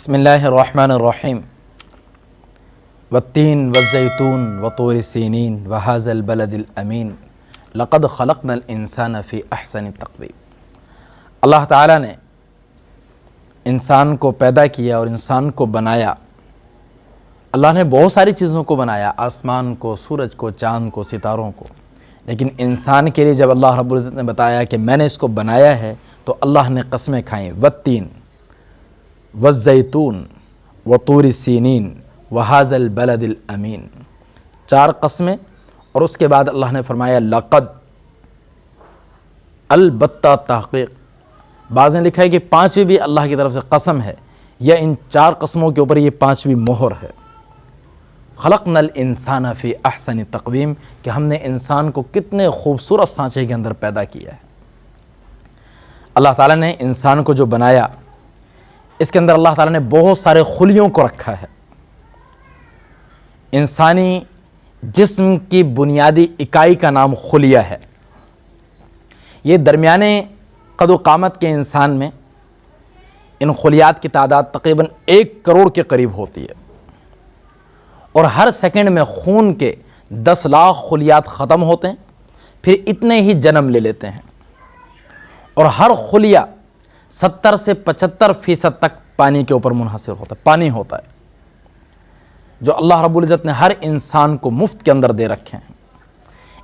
بسم اللہ الرحمن الرحیم والتین والزیتون وطور سینین وہذا البلد الامین لقد خلقنا الانسان فی احسن تقویم۔ اللہ تعالیٰ نے انسان کو پیدا کیا اور انسان کو بنایا۔ اللہ نے بہت ساری چیزوں کو بنایا، آسمان کو، سورج کو، چاند کو، ستاروں کو، لیکن انسان کے لیے جب اللہ رب العزت نے بتایا کہ میں نے اس کو بنایا ہے تو اللہ نے قسمیں کھائیں، والتین والزیتون وطور سینین وہذا البلد الامین، 4 قسمیں، اور اس کے بعد اللہ نے فرمایا لقد، البتہ تحقیق۔ بعض نے لکھا ہے کہ 5ویں بھی اللہ کی طرف سے قسم ہے، یا ان 4 قسموں کے اوپر یہ 5ویں مہر ہے۔ خلقنا الانسان فی احسن تقویم، کہ ہم نے انسان کو کتنے خوبصورت سانچے کے اندر پیدا کیا ہے۔ اللہ تعالیٰ نے انسان کو جو بنایا، اس کے اندر اللہ تعالیٰ نے بہت سارے خلیوں کو رکھا ہے۔ انسانی جسم کی بنیادی اکائی کا نام خلیہ ہے۔ یہ درمیانے قد و قامت کے انسان میں ان خلیات کی تعداد تقریباً 1 کروڑ کے قریب ہوتی ہے، اور ہر سیکنڈ میں خون کے 10 لاکھ خلیات ختم ہوتے ہیں، پھر اتنے ہی جنم لے لیتے ہیں، اور ہر خلیہ 70 سے 75% تک پانی کے اوپر منحصر ہوتا ہے، پانی ہوتا ہے، جو اللہ رب العزت نے ہر انسان کو مفت کے اندر دے رکھے ہیں۔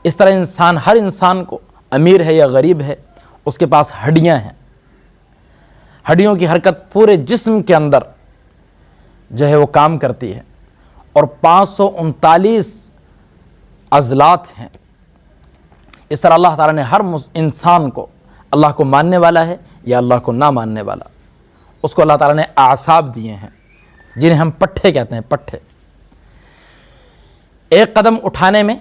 اس طرح ہر انسان کو، امیر ہے یا غریب ہے، اس کے پاس ہڈیاں ہیں۔ ہڈیوں کی حرکت پورے جسم کے اندر جو ہے وہ کام کرتی ہے، اور 539 عضلات ہیں۔ اس طرح اللہ تعالیٰ نے ہر انسان کو، اللہ کو ماننے والا ہے یا اللہ کو نہ ماننے والا، اس کو اللہ تعالیٰ نے اعصاب دیے ہیں، جنہیں ہم پٹھے کہتے ہیں، پٹھے۔ ایک قدم اٹھانے میں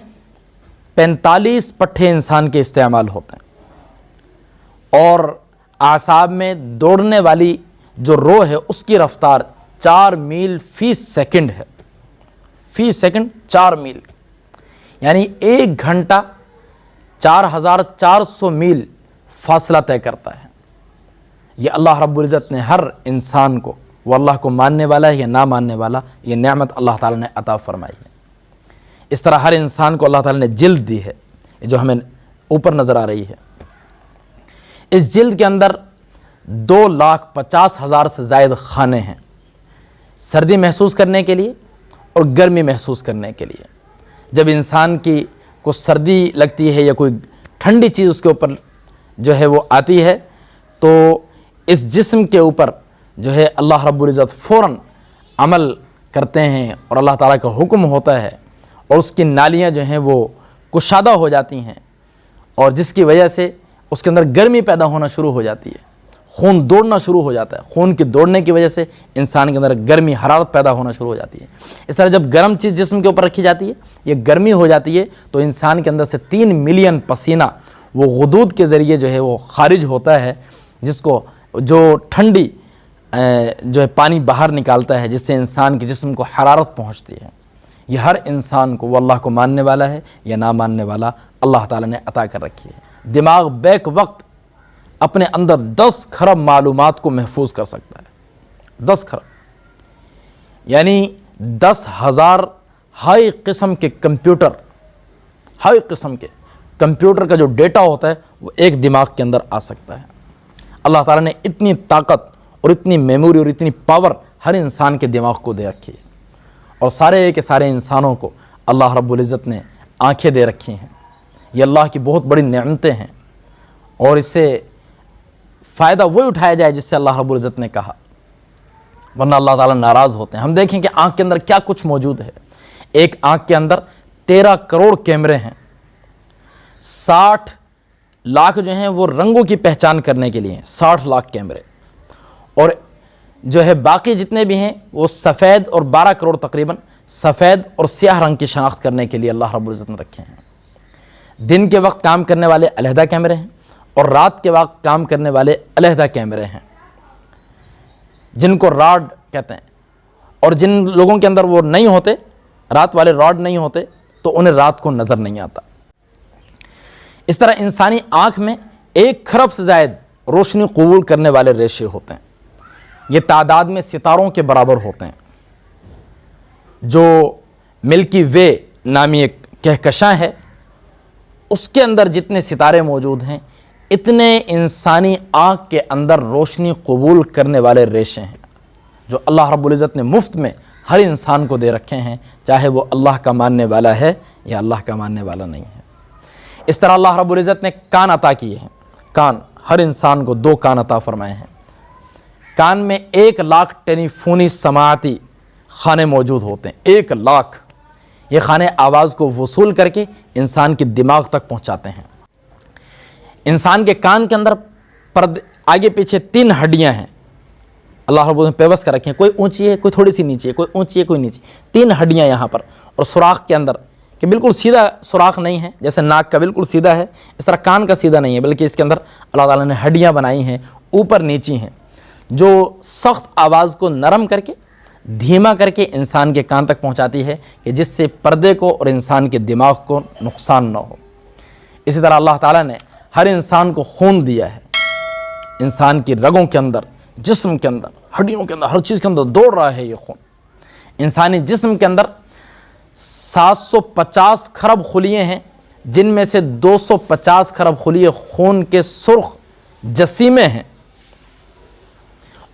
45 پٹھے انسان کے استعمال ہوتے ہیں، اور اعصاب میں دوڑنے والی جو روح ہے اس کی رفتار 4 میل فی سیکنڈ ہے، فی سیکنڈ 4 میل، یعنی 1 گھنٹہ 4400 میل فاصلہ طے کرتا ہے۔ یہ اللہ رب العزت نے ہر انسان کو، وہ اللہ کو ماننے والا ہے یا نہ ماننے والا، یہ نعمت اللہ تعالیٰ نے عطا فرمائی ہے۔ اس طرح ہر انسان کو اللہ تعالیٰ نے جلد دی ہے، جو ہمیں اوپر نظر آ رہی ہے۔ اس جلد کے اندر 2,50,000 سے زائد خانے ہیں، سردی محسوس کرنے کے لیے اور گرمی محسوس کرنے کے لیے۔ جب انسان کی کو سردی لگتی ہے یا کوئی ٹھنڈی چیز اس کے اوپر جو ہے وہ آتی ہے، تو اس جسم کے اوپر جو ہے اللہ رب العزت فوراً عمل کرتے ہیں، اور اللہ تعالیٰ کا حکم ہوتا ہے، اور اس کی نالیاں جو ہیں وہ کشادہ ہو جاتی ہیں، اور جس کی وجہ سے اس کے اندر گرمی پیدا ہونا شروع ہو جاتی ہے، خون دوڑنا شروع ہو جاتا ہے۔ خون کے دوڑنے کی وجہ سے انسان کے اندر گرمی، حرارت پیدا ہونا شروع ہو جاتی ہے۔ اس طرح جب گرم چیز جسم کے اوپر رکھی جاتی ہے، یہ گرمی ہو جاتی ہے، تو انسان کے اندر سے 3 ملین پسینہ وہ غدود کے ذریعے جو ہے وہ خارج ہوتا ہے، جس کو جو ٹھنڈی جو ہے پانی باہر نکالتا ہے، جس سے انسان کے جسم کو حرارت پہنچتی ہے۔ یہ ہر انسان کو، وہ اللہ کو ماننے والا ہے یا نہ ماننے والا، اللہ تعالیٰ نے عطا کر رکھی ہے۔ دماغ بیک وقت اپنے اندر 10 کھرب معلومات کو محفوظ کر سکتا ہے، 10 کھرب، یعنی 10,000 ہائی قسم کے کمپیوٹر کا جو ڈیٹا ہوتا ہے وہ ایک دماغ کے اندر آ سکتا ہے۔ اللہ تعالیٰ نے اتنی طاقت اور اتنی میموری اور اتنی پاور ہر انسان کے دماغ کو دے رکھی ہے، اور سارے کے سارے انسانوں کو اللہ رب العزت نے آنکھیں دے رکھی ہیں۔ یہ اللہ کی بہت بڑی نعمتیں ہیں، اور اس سے فائدہ وہی اٹھایا جائے جس سے اللہ رب العزت نے کہا، ورنہ اللہ تعالیٰ ناراض ہوتے ہیں۔ ہم دیکھیں کہ آنکھ کے اندر کیا کچھ موجود ہے۔ ایک آنکھ کے اندر 13 کروڑ کیمرے ہیں، 60 لاکھ جو ہیں وہ رنگوں کی پہچان کرنے کے لیے ہیں، 60 لاکھ کیمرے، اور جو ہے باقی جتنے بھی ہیں وہ سفید، اور 12 کروڑ تقریباً سفید اور سیاہ رنگ کی شناخت کرنے کے لیے اللہ رب العزت نے رکھے ہیں۔ دن کے وقت کام کرنے والے علیحدہ کیمرے ہیں، اور رات کے وقت کام کرنے والے علیحدہ کیمرے ہیں، جن کو راڈ کہتے ہیں، اور جن لوگوں کے اندر وہ نہیں ہوتے، رات والے راڈ نہیں ہوتے، تو انہیں رات کو نظر نہیں آتا۔ اس طرح انسانی آنکھ میں 1 کھرب سے زائد روشنی قبول کرنے والے ریشے ہوتے ہیں۔ یہ تعداد میں ستاروں کے برابر ہوتے ہیں۔ جو ملکی وے نامی ایک کہکشاں ہے، اس کے اندر جتنے ستارے موجود ہیں، اتنے انسانی آنکھ کے اندر روشنی قبول کرنے والے ریشے ہیں جو اللہ رب العزت نے مفت میں ہر انسان کو دے رکھے ہیں، چاہے وہ اللہ کا ماننے والا ہے یا اللہ کا ماننے والا نہیں ہے۔ اس طرح اللہ رب العزت نے کان عطا کیے ہیں، کان، ہر انسان کو 2 کان عطا فرمائے ہیں۔ کان میں 1,00,000 ٹیلیفونی سماعتی خانے موجود ہوتے ہیں، 1,00,000۔ یہ خانے آواز کو وصول کر کے انسان کے دماغ تک پہنچاتے ہیں۔ انسان کے کان کے اندر آگے پیچھے 3 ہڈیاں ہیں، اللہ رب العزت نے پیوست کر رکھے ہیں، کوئی اونچی ہے، کوئی تھوڑی سی نیچی ہے، کوئی اونچی ہے، کوئی نیچی، 3 ہڈیاں یہاں پر، اور سوراخ کے اندر کہ بالکل سیدھا سوراخ نہیں ہے، جیسے ناک کا بالکل سیدھا ہے اس طرح کان کا سیدھا نہیں ہے، بلکہ اس کے اندر اللہ تعالیٰ نے ہڈیاں بنائی ہیں، اوپر نیچی ہیں، جو سخت آواز کو نرم کر کے دھیما کر کے انسان کے کان تک پہنچاتی ہے کہ جس سے پردے کو اور انسان کے دماغ کو نقصان نہ ہو۔ اسی طرح اللہ تعالیٰ نے ہر انسان کو خون دیا ہے، انسان کی رگوں کے اندر، جسم کے اندر، ہڈیوں کے اندر، ہر چیز کے اندر دوڑ رہا ہے یہ خون۔ انسانی جسم کے اندر 750 کھرب خلیے ہیں، جن میں سے 250 کھرب خلیے خون کے سرخ جسیمے ہیں،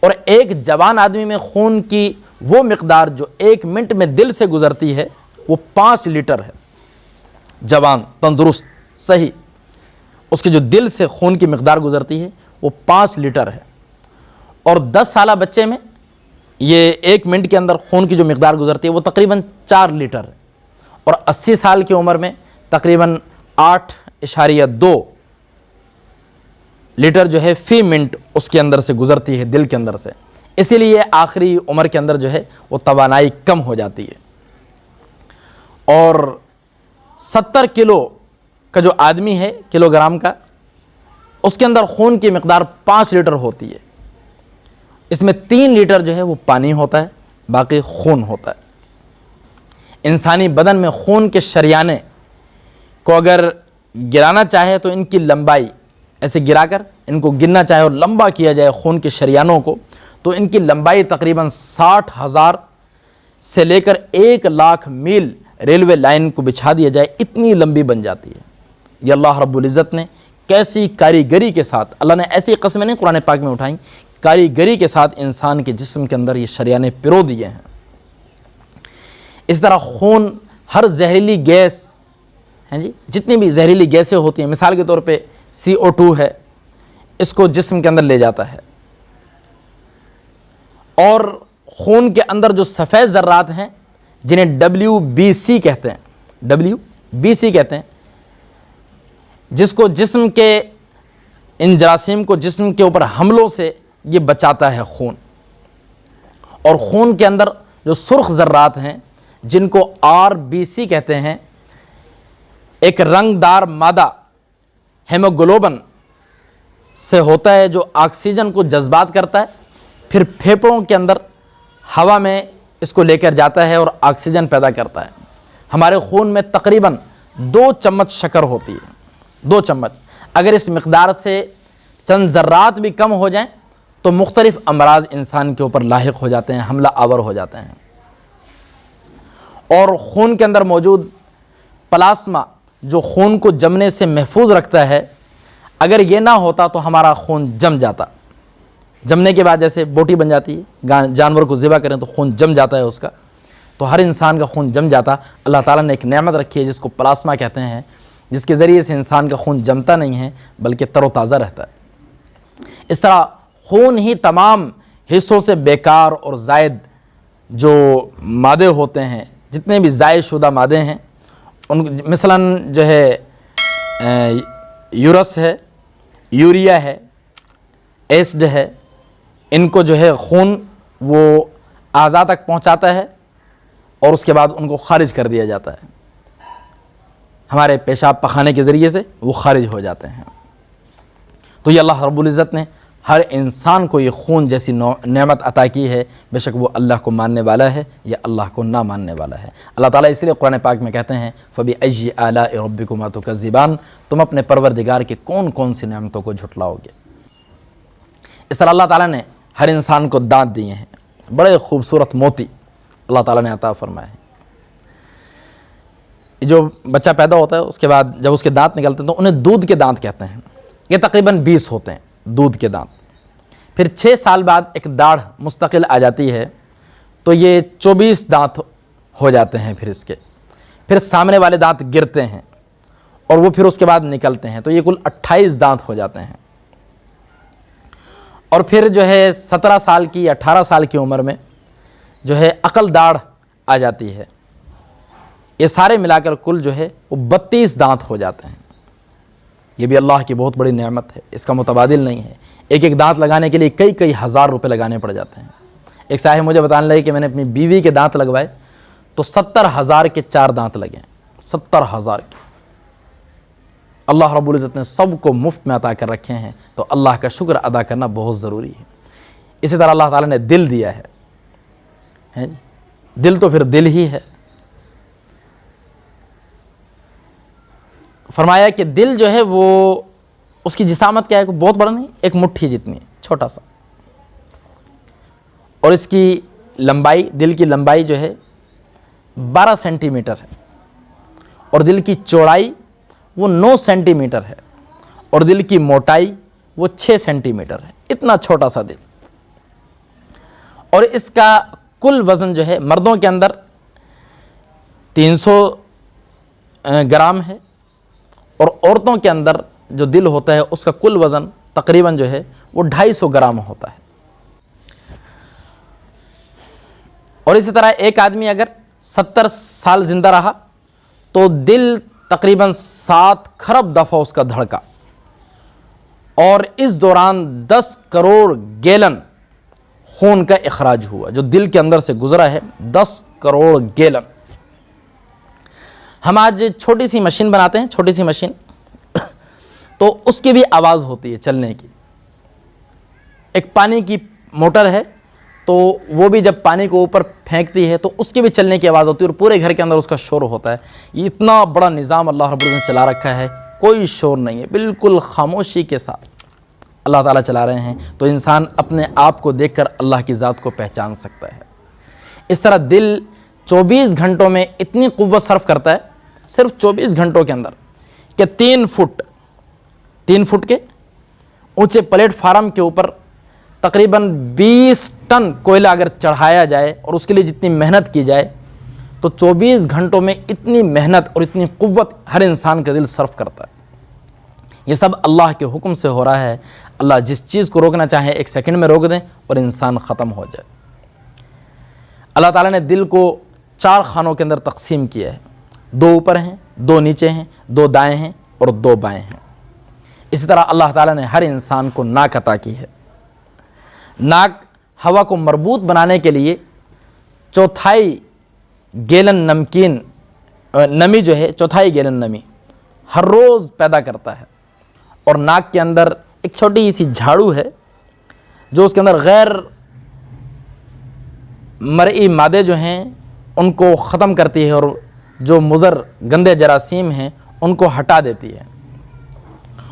اور ایک جوان آدمی میں خون کی وہ مقدار جو 1 منٹ میں دل سے گزرتی ہے وہ 5 لیٹر ہے۔ جوان، تندرست، صحیح، اس کے جو دل سے خون کی مقدار گزرتی ہے وہ 5 لیٹر ہے، اور 10 سالہ بچے میں یہ 1 منٹ کے اندر خون کی جو مقدار گزرتی ہے وہ تقریباً 4 لیٹر ہے، اور 80 سال کی عمر میں تقریباً 8.2 لیٹر جو ہے فی منٹ اس کے اندر سے گزرتی ہے، دل کے اندر سے۔ اسی لیے آخری عمر کے اندر جو ہے وہ توانائی کم ہو جاتی ہے، اور 70 کلو کا جو آدمی ہے، کلو گرام کا، اس کے اندر خون کی مقدار 5 لیٹر ہوتی ہے۔ اس میں 3 لیٹر جو ہے وہ پانی ہوتا ہے، باقی خون ہوتا ہے۔ انسانی بدن میں خون کے شریانے کو اگر گرانا چاہے تو ان کی لمبائی ایسے گرا کر ان کو گننا چاہے اور لمبا کیا جائے خون کے شریانوں کو، تو ان کی لمبائی تقریباً 60,000 سے لے کر 1,00,000 میل ریلوے لائن کو بچھا دیا جائے، اتنی لمبی بن جاتی ہے۔ یہ اللہ رب العزت نے کیسی کاریگری کے ساتھ، اللہ نے ایسی قسمیں نہیں قرآن پاک میں اٹھائیں، کاریگری کے ساتھ انسان کے جسم کے اندر یہ شریانے پرو دیے ہیں۔ اس طرح خون ہر زہریلی گیس ہیں جی، جتنی بھی زہریلی گیسیں ہوتی ہیں، مثال کے طور پہ CO2 ہے، اس کو جسم کے اندر لے جاتا ہے، اور خون کے اندر جو سفید ذرات ہیں جنہیں WBC کہتے ہیں، WBC کہتے ہیں، جس کو جسم کے ان جراثیم کو جسم کے اوپر حملوں سے یہ بچاتا ہے خون، اور خون کے اندر جو سرخ ذرات ہیں جن کو RBC کہتے ہیں، ایک رنگ دار مادہ ہیموگلوبن سے ہوتا ہے جو آکسیجن کو جذبات کرتا ہے، پھر پھیپھڑوں کے اندر ہوا میں اس کو لے کر جاتا ہے اور آکسیجن پیدا کرتا ہے۔ ہمارے خون میں تقریباً 2 چمچ شکر ہوتی ہے، 2 چمچ، اگر اس مقدار سے چند ذرات بھی کم ہو جائیں تو مختلف امراض انسان کے اوپر لاحق ہو جاتے ہیں، حملہ آور ہو جاتے ہیں۔ اور خون کے اندر موجود پلاسما جو خون کو جمنے سے محفوظ رکھتا ہے، اگر یہ نہ ہوتا تو ہمارا خون جم جاتا، جمنے کے بعد جیسے بوٹی بن جاتی ہے، جانور کو ذبح کریں تو خون جم جاتا ہے اس کا، تو ہر انسان کا خون جم جاتا۔ اللہ تعالیٰ نے ایک نعمت رکھی ہے جس کو پلاسما کہتے ہیں، جس کے ذریعے سے انسان کا خون جمتا نہیں ہے بلکہ تر و تازہ رہتا ہے۔ اس طرح خون ہی تمام حصوں سے بیکار اور زائد جو مادے ہوتے ہیں، جتنے بھی ضائع شدہ مادے ہیں، ان مثلاً جو ہے یورس ہے، یوریا ہے، ایسڈ ہے، ان کو جو ہے خون وہ اعضاء تک پہنچاتا ہے اور اس کے بعد ان کو خارج کر دیا جاتا ہے، ہمارے پیشاب پخانے کے ذریعے سے وہ خارج ہو جاتے ہیں۔ تو یہ اللہ رب العزت نے ہر انسان کو یہ خون جیسی نعمت عطا کی ہے، بے شک وہ اللہ کو ماننے والا ہے یا اللہ کو نہ ماننے والا ہے۔ اللہ تعالیٰ اس لیے قرآن پاک میں کہتے ہیں فَبِأَيِّ آلَاءِ رَبِّكُمَا تُكَذِّبَانِ، تم اپنے پروردگار کی کون کون سی نعمتوں کو جھٹلاؤ گے۔ اس طرح اللہ تعالیٰ نے ہر انسان کو دانت دیے ہیں، بڑے خوبصورت موتی اللہ تعالیٰ نے عطا فرمائے ہیں۔ جو بچہ پیدا ہوتا ہے اس کے بعد جب اس کے دانت نکلتے ہیں تو انہیں دودھ کے دانت کہتے ہیں، یہ تقریباً 20 ہوتے ہیں دودھ کے دانت۔ پھر 6 سال بعد ایک داڑھ مستقل آ جاتی ہے تو یہ 24 دانت ہو جاتے ہیں پھر سامنے والے دانت گرتے ہیں اور وہ پھر اس کے بعد نکلتے ہیں تو یہ کل 28 دانت ہو جاتے ہیں۔ اور پھر جو ہے 17 سال کی 18 سال کی عمر میں جو ہے عقل داڑھ آ جاتی ہے، یہ سارے ملا کر کل جو ہے وہ 32 دانت ہو جاتے ہیں۔ یہ بھی اللہ کی بہت بڑی نعمت ہے، اس کا متبادل نہیں ہے۔ ایک ایک دانت لگانے کے لیے کئی ہزار روپے لگانے پڑ جاتے ہیں۔ ایک صاحب مجھے بتانے لگے کہ میں نے اپنی بیوی کے دانت لگوائے تو 70,000 کے 4 دانت لگے، 70,000 کے۔ اللہ رب العزت نے سب کو مفت میں عطا کر رکھے ہیں تو اللہ کا شکر ادا کرنا بہت ضروری ہے۔ اسی طرح اللہ تعالیٰ نے دل دیا ہے جی، دل تو پھر دل ہی ہے۔ فرمایا کہ دل جو ہے وہ اس کی جسامت کیا ہے، کوئی بہت بڑا نہیں، ایک مٹھی جتنی ہے، چھوٹا سا، اور اس کی لمبائی، دل کی لمبائی جو ہے 12 سینٹی میٹر ہے، اور دل کی چوڑائی وہ 9 سینٹی میٹر ہے، اور دل کی موٹائی وہ 6 سینٹی میٹر ہے، اتنا چھوٹا سا دل۔ اور اس کا کل وزن جو ہے مردوں کے اندر 300 گرام ہے، اور عورتوں کے اندر جو دل ہوتا ہے اس کا کل وزن تقریباً جو ہے وہ 250 گرام ہوتا ہے۔ اور اسی طرح ایک آدمی اگر 70 سال زندہ رہا تو دل تقریباً 7 کھرب دفعہ اس کا دھڑکا، اور اس دوران 10 کروڑ گیلن خون کا اخراج ہوا، جو دل کے اندر سے گزرا ہے 10 کروڑ گیلن۔ ہم آج چھوٹی سی مشین بناتے ہیں، چھوٹی سی مشین، تو اس کی بھی آواز ہوتی ہے چلنے کی۔ ایک پانی کی موٹر ہے تو وہ بھی جب پانی کو اوپر پھینکتی ہے تو اس کی بھی چلنے کی آواز ہوتی ہے، اور پورے گھر کے اندر اس کا شور ہوتا ہے۔ یہ اتنا بڑا نظام اللہ رب العزت نے چلا رکھا ہے، کوئی شور نہیں ہے، بالکل خاموشی کے ساتھ اللہ تعالیٰ چلا رہے ہیں، تو انسان اپنے آپ کو دیکھ کر اللہ کی ذات کو پہچان سکتا ہے۔ اس طرح دل 24 گھنٹوں میں اتنی قوت صرف کرتا ہے، صرف 24 گھنٹوں کے اندر، کہ 3 فٹ کے اونچے پلیٹ فارم کے اوپر تقریباً 20 ٹن کوئلہ اگر چڑھایا جائے اور اس کے لیے جتنی محنت کی جائے تو 24 گھنٹوں میں اتنی محنت اور اتنی قوت ہر انسان کا دل صرف کرتا ہے۔ یہ سب اللہ کے حکم سے ہو رہا ہے۔ اللہ جس چیز کو روکنا چاہے 1 سیکنڈ میں روک دیں اور انسان ختم ہو جائے۔ اللہ تعالیٰ نے دل کو 4 خانوں کے اندر تقسیم کیا ہے، 2 اوپر ہیں، 2 نیچے ہیں، 2 دائیں ہیں اور 2 بائیں ہیں۔ اسی طرح اللہ تعالیٰ نے ہر انسان کو ناک عطا کی ہے۔ ناک ہوا کو مربوط بنانے کے لیے 1/4 گیلن نمی جو ہے 1/4 گیلن نمی ہر روز پیدا کرتا ہے، اور ناک کے اندر ایک چھوٹی سی جھاڑو ہے جو اس کے اندر غیر مرئی مادے جو ہیں ان کو ختم کرتی ہے، اور جو مضر گندے جراثیم ہیں ان کو ہٹا دیتی ہے۔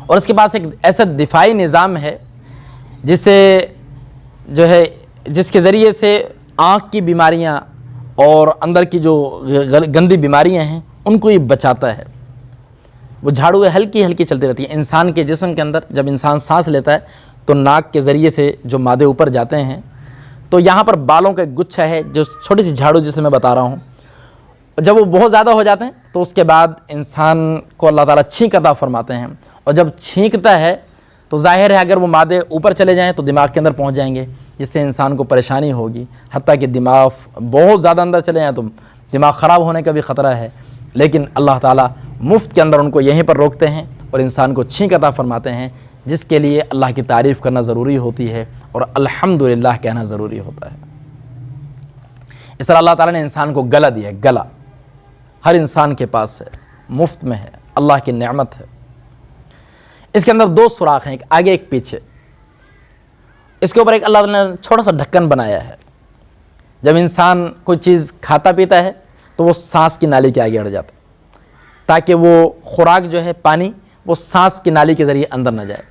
اور اس کے پاس ایک ایسا دفاعی نظام ہے جس کے ذریعے سے آنکھ کی بیماریاں اور اندر کی جو گندی بیماریاں ہیں ان کو یہ بچاتا ہے۔ وہ جھاڑو ہلکی ہلکی چلتی رہتی ہے۔ انسان کے جسم کے اندر جب انسان سانس لیتا ہے تو ناک کے ذریعے سے جو مادے اوپر جاتے ہیں، تو یہاں پر بالوں کا ایک گچھا ہے، جو چھوٹی سی جھاڑو جسے میں بتا رہا ہوں، جب وہ بہت زیادہ ہو جاتے ہیں تو اس کے بعد انسان کو اللہ تعالیٰ چھینک عطا فرماتے ہیں، اور جب چھینکتا ہے تو ظاہر ہے اگر وہ مادے اوپر چلے جائیں تو دماغ کے اندر پہنچ جائیں گے، جس سے انسان کو پریشانی ہوگی، حتیٰ کہ دماغ بہت زیادہ اندر چلے جائیں تو دماغ خراب ہونے کا بھی خطرہ ہے۔ لیکن اللہ تعالیٰ مفت کے اندر ان کو یہیں پر روکتے ہیں اور انسان کو چھینک عطا فرماتے ہیں، جس کے لیے اللہ کی تعریف کرنا ضروری ہوتی ہے اور الحمدللہ کہنا ضروری ہوتا ہے۔ اس طرح اللہ تعالیٰ نے انسان کو گلا دیا ہے، گلا ہر انسان کے پاس ہے، مفت میں ہے، اللہ کی نعمت ہے۔ اس کے اندر 2 سوراخ ہیں، ایک آگے ایک پیچھے۔ اس کے اوپر ایک اللہ تعالیٰ نے چھوٹا سا ڈھکن بنایا ہے، جب انسان کوئی چیز کھاتا پیتا ہے تو وہ سانس کی نالی کے آگے اڑ جاتا ہے، تاکہ وہ خوراک جو ہے پانی وہ سانس کی نالی کے ذریعے اندر نہ جائے،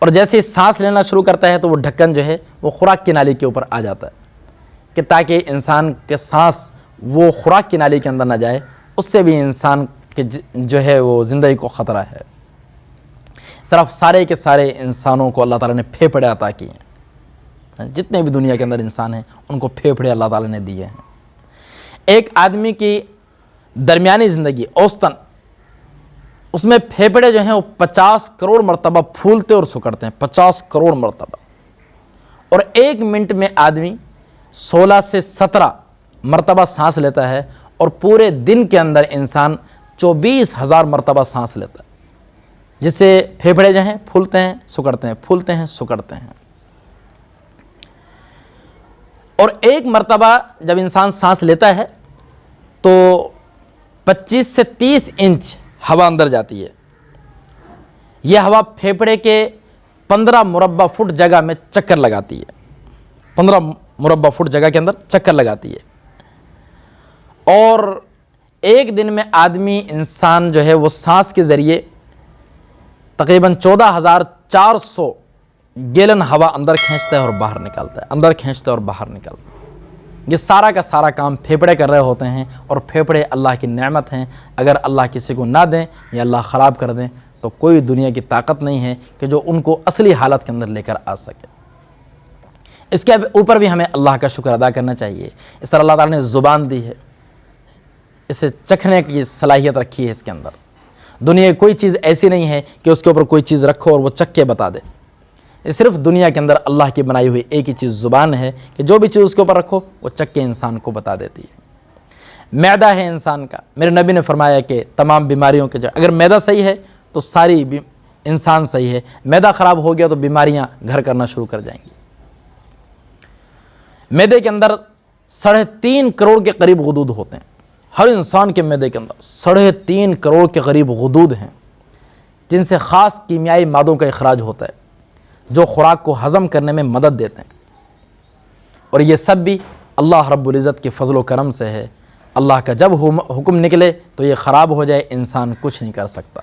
اور جیسے ہی سانس لینا شروع کرتا ہے تو وہ ڈھکن جو ہے وہ خوراک کی نالی کے اوپر آ جاتا ہے کہ تاکہ انسان کے سانس وہ خوراک کی نالی کے اندر نہ جائے، اس سے بھی انسان کے جو ہے وہ زندگی کو خطرہ ہے۔ صرف سارے کے سارے انسانوں کو اللہ تعالیٰ نے پھیپھڑے عطا کیے ہیں، جتنے بھی دنیا کے اندر انسان ہیں ان کو پھیپھڑے اللہ تعالیٰ نے دیے ہیں۔ ایک آدمی کی درمیانی زندگی اوسطاً اس میں پھیپھڑے جو ہیں وہ 50 کروڑ مرتبہ پھولتے اور سکڑتے ہیں، 50 کروڑ مرتبہ، اور 1 منٹ میں آدمی 16 سے 17 مرتبہ سانس لیتا ہے، اور پورے دن کے اندر انسان 24,000 مرتبہ سانس لیتا ہے، جس سے پھیپھڑے جو ہیں پھولتے ہیں سکڑتے ہیں، پھولتے ہیں سکڑتے ہیں۔ اور 1 مرتبہ جب انسان سانس لیتا ہے تو 25 سے 30 انچ ہوا اندر جاتی ہے۔ یہ ہوا پھیپھڑے کے 15 مربع فٹ جگہ میں چکر لگاتی ہے، 15 مربع فٹ جگہ کے اندر چکر لگاتی ہے، اور ایک دن میں آدمی انسان جو ہے وہ سانس کے ذریعے تقریباً 14,400 گیلن ہوا اندر کھینچتا ہے اور باہر نکالتا ہے، اندر کھینچتا ہے اور باہر نکالتا ہے۔ یہ سارا کا سارا کام پھیپھڑے کر رہے ہوتے ہیں، اور پھیپھڑے اللہ کی نعمت ہیں۔ اگر اللہ کسی کو نہ دیں یا اللہ خراب کر دیں تو کوئی دنیا کی طاقت نہیں ہے کہ جو ان کو اصلی حالت کے اندر لے کر آ سکے۔ اس کے اوپر بھی ہمیں اللہ کا شکر ادا کرنا چاہیے۔ اس طرح اللہ تعالیٰ نے زبان دی ہے، اسے چکھنے کی صلاحیت رکھی ہے اس کے اندر۔ دنیا کی کوئی چیز ایسی نہیں ہے کہ اس کے اوپر کوئی چیز رکھو اور وہ چکھ کے بتا دے۔ یہ صرف دنیا کے اندر اللہ کی بنائی ہوئی ایک ہی چیز زبان ہے کہ جو بھی چیز اس کے اوپر رکھو وہ چکھ کے انسان کو بتا دیتی ہے۔ معدہ ہے انسان کا، میرے نبی نے فرمایا کہ تمام بیماریوں کے جڑ، اگر معدہ صحیح ہے تو ساری انسان صحیح ہے، معدہ خراب ہو گیا تو بیماریاں گھر کرنا شروع کر جائیں گی۔ معدے کے اندر 3.5 کروڑ کے قریب غدود ہوتے ہیں، ہر انسان کے معدے کے اندر 3.5 کروڑ کے قریب غدود ہیں، جن سے خاص کیمیائی مادوں کا اخراج ہوتا ہے جو خوراک کو ہضم کرنے میں مدد دیتے ہیں، اور یہ سب بھی اللہ رب العزت کے فضل و کرم سے ہے۔ اللہ کا جب حکم نکلے تو یہ خراب ہو جائے، انسان کچھ نہیں کر سکتا۔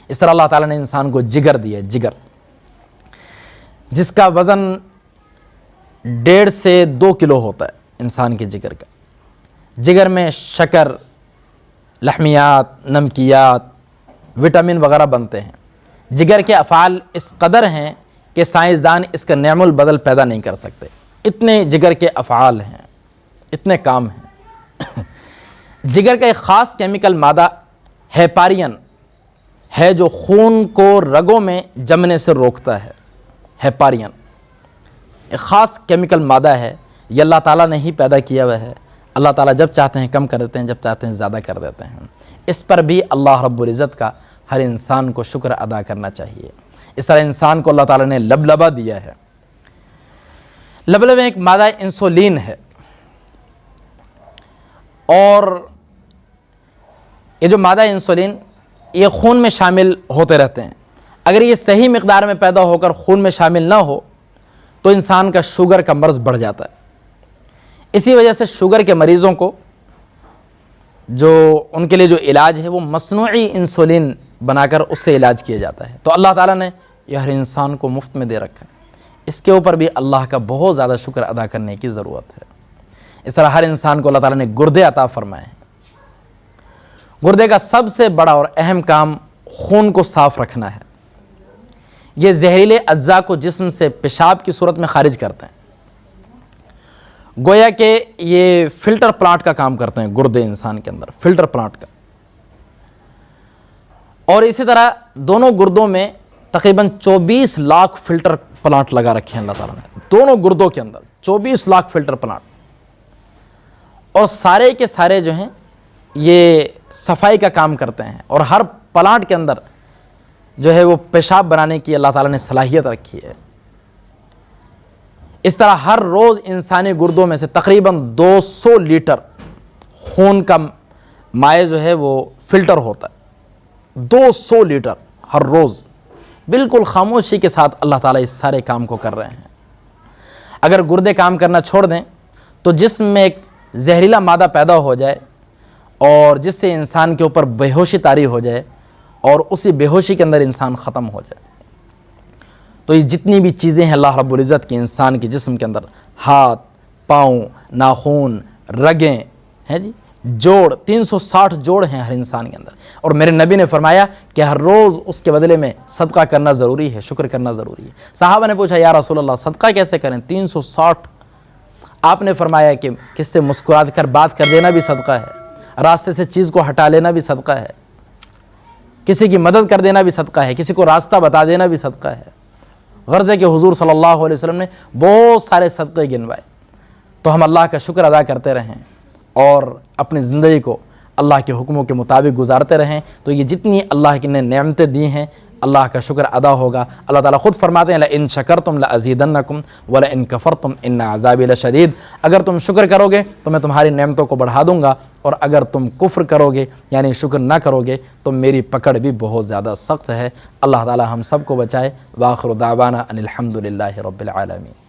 اس طرح اللہ تعالیٰ نے انسان کو جگر دیا ہے، جگر جس کا وزن 1.5 سے 2 کلو ہوتا ہے انسان کے جگر کا۔ جگر میں شکر، لحمیات، نمکیات، وٹامن وغیرہ بنتے ہیں۔ جگر کے افعال اس قدر ہیں کہ سائنسدان اس کا نعم البدل پیدا نہیں کر سکتے، اتنے جگر کے افعال ہیں، اتنے کام ہیں۔ جگر کا ایک خاص کیمیکل مادہ ہیپارین ہے جو خون کو رگوں میں جمنے سے روکتا ہے۔ ہیپارین ایک خاص کیمیکل مادہ ہے، یہ اللہ تعالیٰ نے ہی پیدا کیا ہوا ہے۔ اللہ تعالیٰ جب چاہتے ہیں کم کر دیتے ہیں، جب چاہتے ہیں زیادہ کر دیتے ہیں۔ اس پر بھی اللہ رب العزت کا ہر انسان کو شکر ادا کرنا چاہیے۔ اس طرح انسان کو اللہ تعالیٰ نے لبلبہ دیا ہے۔ لبلبے ایک مادہ انسولین ہے، اور یہ جو مادہ انسولین یہ خون میں شامل ہوتے رہتے ہیں۔ اگر یہ صحیح مقدار میں پیدا ہو کر خون میں شامل نہ ہو تو انسان کا شوگر کا مرض بڑھ جاتا ہے۔ اسی وجہ سے شوگر کے مریضوں کو جو ان کے لیے جو علاج ہے وہ مصنوعی انسولین بنا کر اس سے علاج کیا جاتا ہے۔ تو اللہ تعالیٰ نے یہ ہر انسان کو مفت میں دے رکھا ہے، اس کے اوپر بھی اللہ کا بہت زیادہ شکر ادا کرنے کی ضرورت ہے۔ اس طرح ہر انسان کو اللہ تعالیٰ نے گردے عطا فرمائے ہیں۔ گردے کا سب سے بڑا اور اہم کام خون کو صاف رکھنا ہے۔ یہ زہریلے اجزاء کو جسم سے پیشاب کی صورت میں خارج کرتے ہیں، گویا کہ یہ فلٹر پلانٹ کا کام کرتے ہیں گردے انسان کے اندر، فلٹر پلانٹ کا۔ اور اسی طرح دونوں گردوں میں تقریباً 24 لاکھ فلٹر پلانٹ لگا رکھے ہیں اللہ تعالیٰ نے، دونوں گردوں کے اندر 24 لاکھ فلٹر پلانٹ، اور سارے کے سارے جو ہیں یہ صفائی کا کام کرتے ہیں، اور ہر پلانٹ کے اندر جو ہے وہ پیشاب بنانے کی اللہ تعالیٰ نے صلاحیت رکھی ہے۔ اس طرح ہر روز انسانی گردوں میں سے تقریباً 200 لیٹر خون کا مائع جو ہے وہ فلٹر ہوتا ہے، 200 لیٹر ہر روز، بالکل خاموشی کے ساتھ اللہ تعالیٰ اس سارے کام کو کر رہے ہیں۔ اگر گردے کام کرنا چھوڑ دیں تو جسم میں ایک زہریلا مادہ پیدا ہو جائے اور جس سے انسان کے اوپر بے ہوشی طاری ہو جائے اور اسی بے ہوشی کے اندر انسان ختم ہو جائے، تو یہ جتنی بھی چیزیں ہیں اللہ رب العزت کی انسان کے جسم کے اندر، ہاتھ، پاؤں، ناخون، رگیں ہیں جی، جوڑ، 360 جوڑ ہیں ہر انسان کے اندر، اور میرے نبی نے فرمایا کہ ہر روز اس کے بدلے میں صدقہ کرنا ضروری ہے، شکر کرنا ضروری ہے۔ صحابہ نے پوچھا یا رسول اللہ صدقہ کیسے کریں؟ 360۔ آپ نے فرمایا کہ کس سے مسکرا کر بات کر دینا بھی صدقہ ہے، راستے سے چیز کو ہٹا لینا بھی صدقہ ہے، کسی کی مدد کر دینا بھی صدقہ ہے، کسی کو راستہ بتا دینا بھی صدقہ ہے۔ غرض ہے کہ حضور صلی اللہ علیہ وسلم نے بہت سارے صدقے گنوائے۔ تو ہم اللہ کا شکر ادا کرتے رہیں اور اپنی زندگی کو اللہ کے حکموں کے مطابق گزارتے رہیں، تو یہ جتنی اللہ کی نے نعمتیں دی ہیں اللہ کا شکر ادا ہوگا۔ اللہ تعالیٰ خود فرماتے ہیں لَإِن شَكَرْتُمْ لَأَزِيدَنَّكُمْ وَلَإِن كَفَرْتُمْ إِنَّ عَذَابِي لَشَدِيدٌ۔ اگر تم شکر کرو گے تو میں تمہاری نعمتوں کو بڑھا دوں گا، اور اگر تم کفر کرو گے یعنی شکر نہ کرو گے تو میری پکڑ بھی بہت زیادہ سخت ہے۔ اللہ تعالیٰ ہم سب کو بچائے۔ وآخر دعوانا ان الحمد للہ رب العالمین۔